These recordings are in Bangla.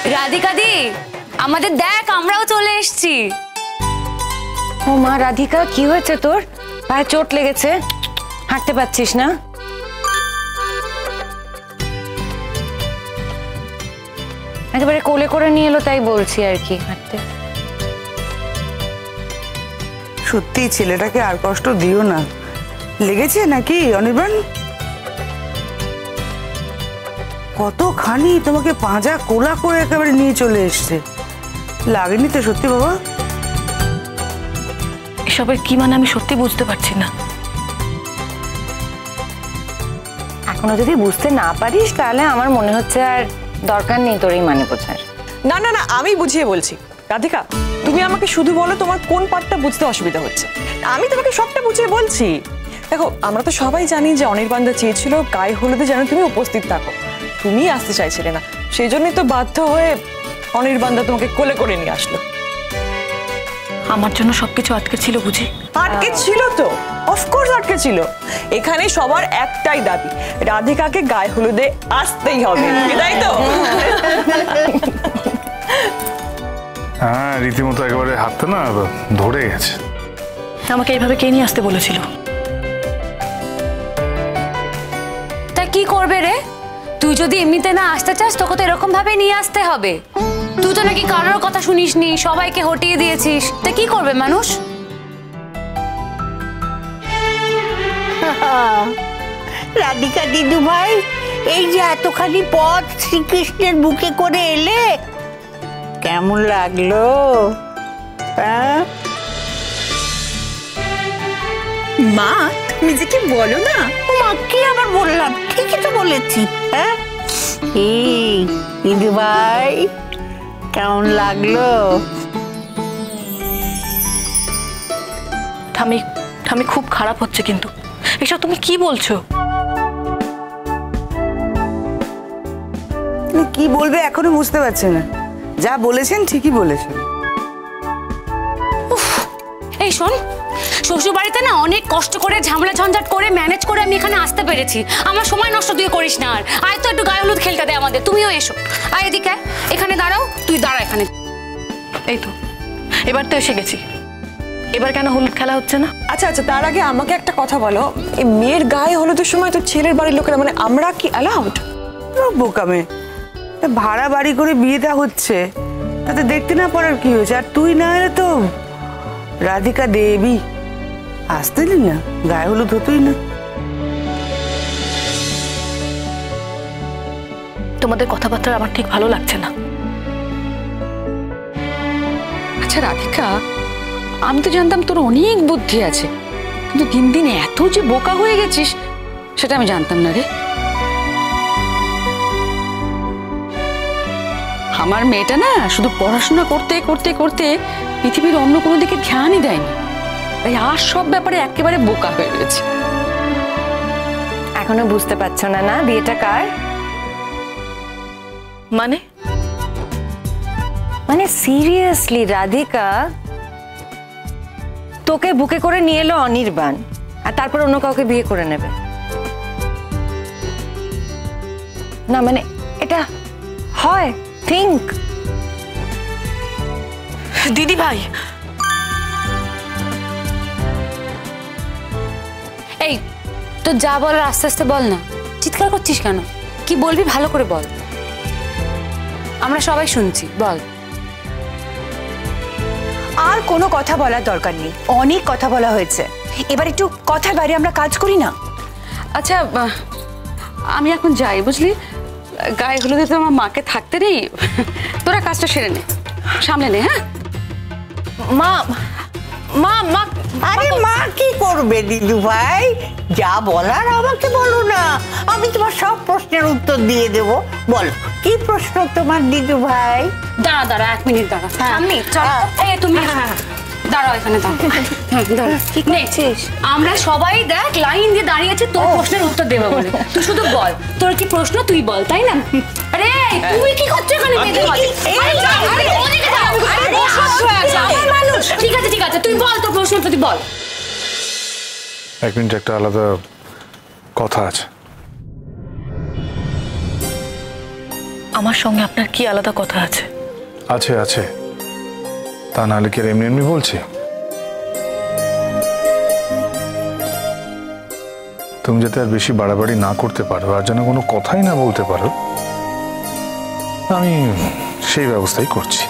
রাধিকা দি, আমাদের দেখ, আমরাও চলে এসেছি। ও মা রাধিকা, কি হয়েছে তোর? পায়ে চোট লেগেছে, হাঁটতে পারছিস না? একেবারে কোলে করে নিয়ে এলো, তাই বলছি আর কি। হাঁটতে সত্যি ছেলেটাকে আর কষ্ট দিও না। লেগেছে নাকি অনির্বাণ? কতখানি তোমাকে পাঁজা কোলা করে একেবারে নিয়ে চলে এসছে, লাগেনি তো সত্যি বাবা? এসবের কি মানে আমি সত্যি বুঝতে পারছি না। এখনো যদি বুঝতে না পারিস তাহলে আমার মনে হচ্ছে আর দরকার নেই তোর এই মানে বোঝার। না না না, আমি বুঝিয়ে বলছি। রাধিকা, তুমি আমাকে শুধু বলো তোমার কোন পার্টটা বুঝতে অসুবিধা হচ্ছে, আমি তোমাকে সবটা বুঝিয়ে বলছি। দেখো, আমরা তো সবাই জানি যে অনির্বাণদা চেয়েছিল গায়ে হলুদে যেন তুমি উপস্থিত থাকো, তুমি আসতে চাইছিলে না, সেই জন্যই তো বাধ্য হয়ে অনির্বাণদা তোমাকে কোলে করে নিয়ে আসলো। আমার জন্য সবকিছু আটকে ছিল বুঝি? আটকে ছিল তো, অফকোর্স আটকে ছিল। এখানে সবার একটাই দাবি, রাধিকাকে গায়ে হলুদে আসতেই হবে, তাই তো? হ্যাঁ, রীতিমতো একেবারে হাতটা না ধরে গেছে। আমাকে এইভাবে কে নিয়ে আসতে বলেছিল? তা কি করবে রে? তুই যদি এমনিতে না আসতে চাস, তোকে তো এরকম ভাবে নিয়ে আসতে হবে। তুই তো নাকি কারোর কথা শুনিসনি, সবাইকে হটিয়ে দিয়েছিস। তা কি করবে মানুষ? রাধিকা দিদু ভাই, এই যে এতখানি পথ শ্রীকৃষ্ণের বুকে করে এলে, কেমন লাগলো? মা, তুমি যে কি বলো না। মা, কি আবার বললাম? ঠিকই তো বলেছি। হ্যাঁ, এই দিদু ভাই, কেমন লাগলো? ঠামি ঠামি, খুব খারাপ হচ্ছে কিন্তু। এসব তুমি কি বলছো? কি বলবে এখনো বুঝতে পারছে না। যা বলেছেন ঠিকই বলেছেন। এই শোন, শ্বশুর বাড়িতে না অনেক কষ্ট করে ঝামেলা ঝঞ্ঝাট করে ম্যানেজ করে আমি এখানে আসতে পেরেছি। আমার সময় নষ্ট তুই করিস না আর। আয় তো একটু গায়ে হলুদ খেলতে দে আমাদের। তুমিও এসো, আয় এদিকে, এখানে দাঁড়াও। তুই দাঁড়া এখানে। এই তো, এবার তো এসে গেছি। এবার কেন হলুদ খেলা হচ্ছে না? আচ্ছা আচ্ছা, তার আগে আমাকে একটা কথা বলো, এই মেয়ের গায়ে হলুদের সময় তো ছেলের বাড়ির লোকেরা, মানে আমরা কি অ্যালাউড? বোকামে, ভাড়া বাড়ি করে বিয়েটা হচ্ছে, তাতে দেখতে না পারার কি হয়েছে? আর তুই না এলে তো রাধিকা দেবী আসতে না, গায়ে হলুদ হতোই না। তোমাদের কথাবার্তা আমার ঠিক ভালো লাগছে না। আচ্ছা রাধিকা, আমি তো জানতাম তোর অনেক বুদ্ধি আছে, কিন্তু দিন দিন এত যে বোকা হয়ে গেছিস সেটা আমি জানতাম না রে। আমার মেয়েটা না শুধু পড়াশোনা করতে করতে করতে পৃথিবীর অন্য কোনো দিকে ধ্যানই দেয়নি, তাই আর সব ব্যাপারে একেবারে বোকা হয়ে রয়েছে। এখনো বুঝতে পারছো না? না, বিয়েটা কার? মানে মানে সিরিয়াসলি রাধিকা, তোকে বুকে করে নিয়ে এলো অনির্বাণ, আর তারপর অন্য কাউকে বিয়ে করে নেবে? না মানে এটা হয়? থিঙ্ক। দিদি ভাই, এই তো যা বলার আস্তে আস্তে বল না, চিৎকার করছিস কেন? কি বলবি ভালো করে বল, আমরা সবাই শুনছি, বল। আর কোনো কথা বলার দরকার নেই, অনেক কথা বলা হয়েছে, এবার একটু কথার বাইরে আমরা কাজ করি না? আচ্ছা, আমি এখন যাই, বুঝলি? গায়ে হলুদে তো আমার মাকে থাকতে নেই, তোরা কাজটা সেরে নে, সামনে নে। হ্যাঁ মা, মা, মা। আরে মা কি করবে দিদু ভাই? যা বলার আমাকে বলো না, আমি তোমার সব প্রশ্নের উত্তর দিয়ে দেবো। বলো, কি প্রশ্ন তোমার দিদু ভাই? দাঁড়া দাঁড়া, 1 মিনিট দাঁড়া। সামনে চল। এই তুমি দাঁড়াও, এখানে দাঁড়াও। ঠিক নেছিস? আমরা সবাই দেখ লাইন দিয়ে দাঁড়িয়ে আছি তোর প্রশ্নের উত্তর দেবে বলে। তুই শুধু বল, তোর কি প্রশ্ন তুই বল, তাই না? আরে তুই কি করছিস এখানে? ঠিক আছে ঠিক আছে, তুই বল তোর প্রশ্ন, তুই বল। 1 মিনিট, একটা আলাদা কথা আছে। আমার সঙ্গে আপনার কি আলাদা কথা আছে? আছে আছে, তা নাহলে কি আর এমনি এমনি বলছি? তুমি যাতে আর বেশি বাড়াবাড়ি না করতে পারো, আর যেন কোনো কথাই না বলতে পারো, আমি সেই ব্যবস্থাই করছি।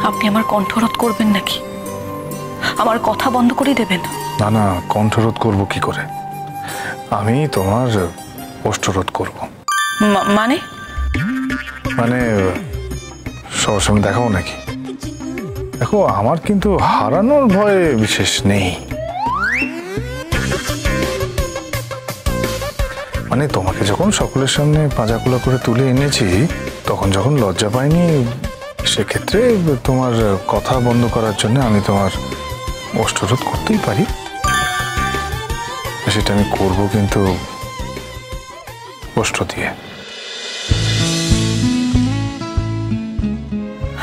আপনি আমার কণ্ঠরোধ করবেন নাকি? আমার কথা বন্ধ করে দেবেন? না না, কণ্ঠরোধ করবো কি করে? আমি তোমার ওষ্ঠরোধ করব। মানে? মানে সবার সঙ্গে দেখাবো নাকি? দেখো, আমার কিন্তু হারানোর ভয় বিশেষ নেই। মানে তোমাকে যখন সকলের সামনে পাঁজাকুলা করে তুলে এনেছি, তখন যখন লজ্জা পাইনি, সেক্ষেত্রে তোমার কথা বন্ধ করার জন্য আমি তোমার ওষ্ঠরোধ করতেই পারি। সেটা আমি করব, কিন্তু ওষ্ঠ দিয়ে।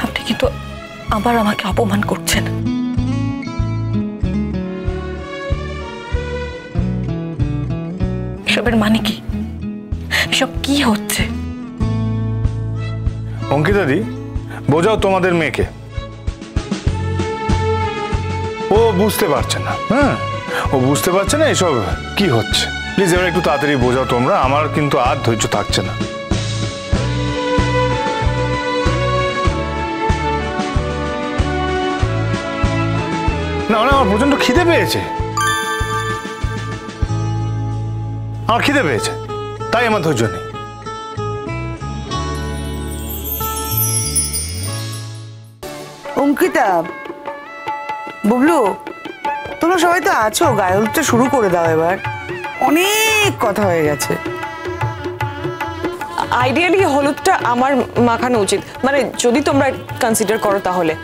আপনি কিন্তু আবার আমাকে অপমান করছেন। এসবের মানে কি? এসব কি হচ্ছে? অঙ্কিতাদি, বোঝাও তোমাদের মেয়েকে, ও বুঝতে পারছে না। হ্যাঁ, ও বুঝতে পারছে না এসব কি হচ্ছে। প্লিজ এবার একটু তাড়াতাড়ি বোঝাও তোমরা, আমার কিন্তু আর ধৈর্য থাকছে না। না মানে আমার প্রচন্ড খিদে পেয়েছে, আমার খিদে পেয়েছে, তাই আমার ধৈর্য নেই। অঙ্কিতা, বুবলু, তোমরা সবাই তো আছো, গায়ে হলুদটা শুরু করে দাও এবার। অনেক কথা হয়ে গেছে। আইডিয়ালি হলুদটা আমার মাখানো উচিত, মানে যদি তোমরা কনসিডার করো তাহলে।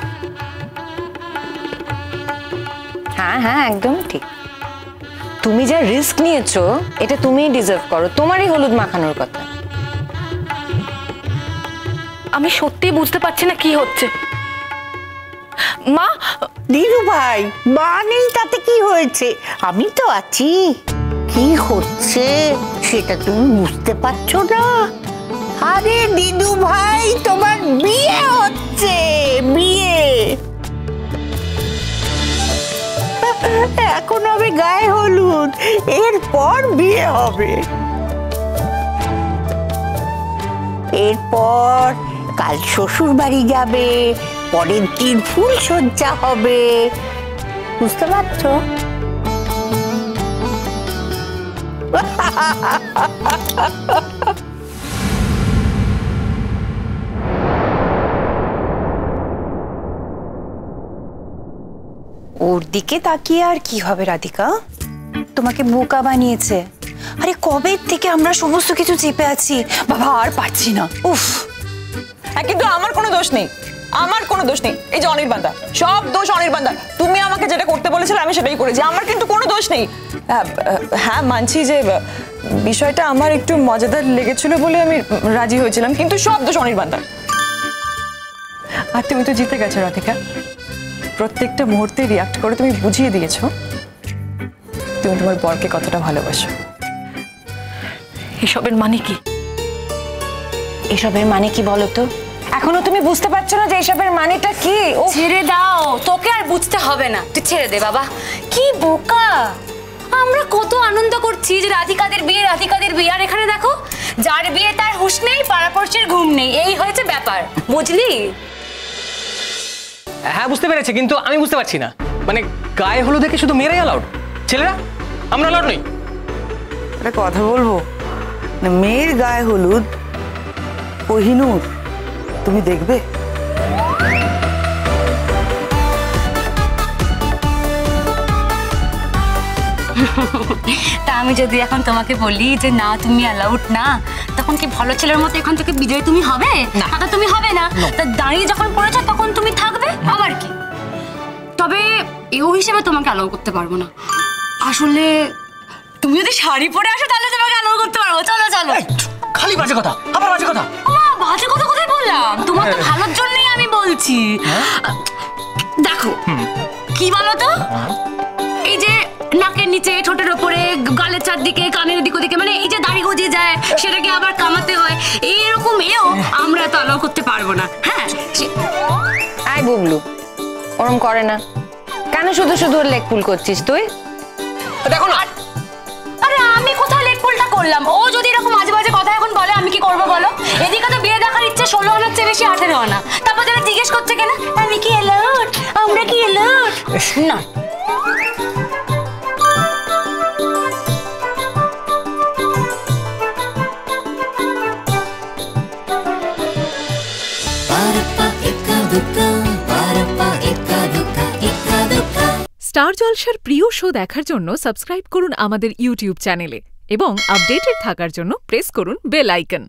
হ্যাঁ হ্যাঁ, একদম ঠিক। তুমি যা রিস্ক নিয়েছো, এটা তুমিই ডিজার্ভ করো, তোমারই হলুদ মাখানোর কথা। আমি সত্যি বুঝতে পারছি না কি হচ্ছে। মা, দিদু ভাই, মা নেই তাতে কি হয়েছে? আমি তো আছি। কি হচ্ছে সেটা তুমি বুঝতে পারছো না? আরে দিদু ভাই, তোমার বিয়ে হচ্ছে, বিয়ে। এখন হবে গায়ে হলুদ, এরপর বিয়ে হবে। এরপর কাল শ্বশুর বাড়ি যাবে, পরের দিন ফুল সজ্জা হবে। বুঝতে পারছো? ওর দিকে তাকিয়ে আর কি হবে রাধিকা? তোমাকে বোকা বানিয়েছে। আরে কবে থেকে আমরা সমস্ত কিছু চেপে আছি, বাবা আর পারছি না। উফ, কিন্তু আমার কোনো দোষ নেই, আমার কোনো দোষ নেই। এই যে অনির্বাণদা, সব দোষ অনির্বাণদা। তুমি আমাকে যেটা করতে বলেছিলে আমি সেটাই করেছি, আমার কিন্তু কোনো দোষ নেই। হ্যাঁ, মানছি যে বিষয়টা আমার একটু মজাদার লেগেছিল বলে আমি রাজি হয়েছিলাম, কিন্তু সব দোষ অনির্বাণদার। আর তুমি তো জিতে গেছো রাধিকা, প্রত্যেকটা মুহূর্তে রিয়াক্ট করে তুমি বুঝিয়ে দিয়েছো তুমি তোমার বরকে কতটা ভালোবাসো। এসবের মানে কি? এসবের মানে কি বলো তো? এখনো তুমি বুঝতে পারছো না যে এসবের মানেটা কি? ছেড়ে দাও, তোকে আর বুঝতে হবে না, তুই ছেড়ে দে বাবা। কি বোকা! আমরা কত আনন্দ করছি যে রাধিকাদের বিয়ে, রাধিকাদের বিয়ে, আর এখানে দেখো, যার বিয়ে তার হুঁশ নেই, পাড়াপড়শির ঘুম নেই, এই হয়েছে ব্যাপার, বুঝলি? হ্যাঁ বুঝতে পেরেছি, কিন্তু আমি বুঝতে পারছি না, মানে গায়ে হলুদে কি শুধু মেয়েরাই অ্যালাউড? ছেলেরা আমরা অ্যালাউড নই? একটা কথা বলবো, মেয়ের গায়ে হলুদ কোহিনূর, তুমি দেখবে। তা আমি যদি এখন তোমাকে বলি যে না তুমি অ্যালাউড না, তখন কি ভালো ছেলের মতো এখান থেকে বিজয় তুমি হবে? না, তুমি হবে না। তা দাঁড়িয়ে যখন পড়েছো তখন তুমি থাকবে, আবার কি? তবে এও হিসেবে তোমাকে অ্যালাউ করতে পারবো না। আসলে তুমি যদি শাড়ি পরে আসো তাহলে তোমাকে অ্যালাউ করতে পারবো। চলো চলো। খালি বাজে কথা, আবার বাজে কথা। বাজে কথা কোথায় বললাম? তোমার তো ভালোর জন্যই আমি বলছি। দেখো কি বলো তো, এই যে নাকের নিচে, ঠোঁটের ওপরে, গালের চারদিকে, কানের দিক ওদিকে, মানে এই যে দাড়ি গজিয়ে যায়, সেটাকে আবার কামাতে হয়, এইরকম তো অ্যালাউ করতে পারবো না। হ্যাঁ আই বুবলু, ওরম করে না। কেন শুধু শুধু লেগ পুল করছিস তুই? দেখো না, আরে আমি কোথায় লেগ পুলটা করলাম? ও যদি এরকম মাঝে মাঝে কথা এখন বলে আমি কি করবো বলো? এদিকে তো বিয়ে দেখার ইচ্ছে 16 আনার চেয়ে বেশি 18 আনা। তারপর যারা জিজ্ঞেস করছে কেন আমি কি অ্যালাউড, আমরা কি অ্যালাউড না। স্টার জলসার প্রিয় শো দেখার জন্য সাবস্ক্রাইব করুন আমাদের ইউটিউব চ্যানেলে এবং আপডেটেড থাকার জন্য প্রেস করুন বেল আইকন।